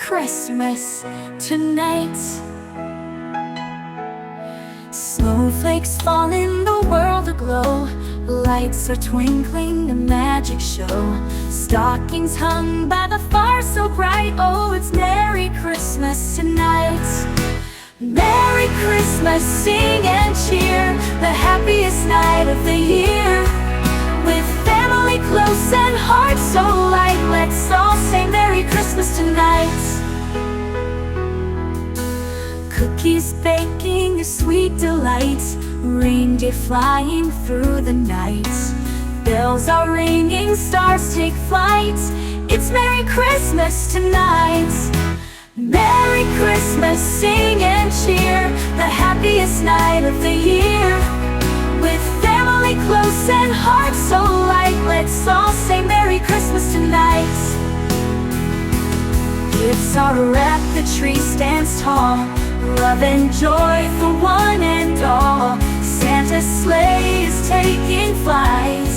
Christmas tonight. Snowflakes fall in the world aglow. Lights are twinkling, a magic show. Stockings hung by the fire so bright. Oh, it's Merry Christmas tonight. Merry Christmas, sing and cheer, the happiest night of the year. With family close and hearts so light, let's all say Merry Christmas tonight. Cookies baking a sweet delight, reindeer flying through the night. Bells are ringing, stars take flight, it's Merry Christmas tonight. Merry Christmas, sing and cheer, the happiest night of the year. With family close and hearts so light, let's all say Merry Christmas tonight. Gifts are wrapped, the tree stands tall, love and joy for one and all. Santa's sleigh is taking flight,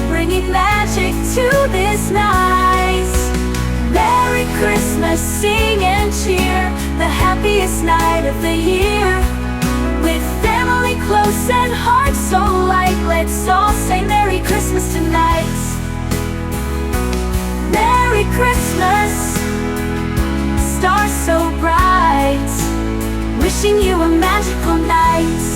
bringing magic to this night. Merry Christmas, sing and cheer, the happiest night of the year. With family close and hearts so light, let's all say Merry Christmas tonight. Merry Christmas, stars so bright, wishing you a magical night.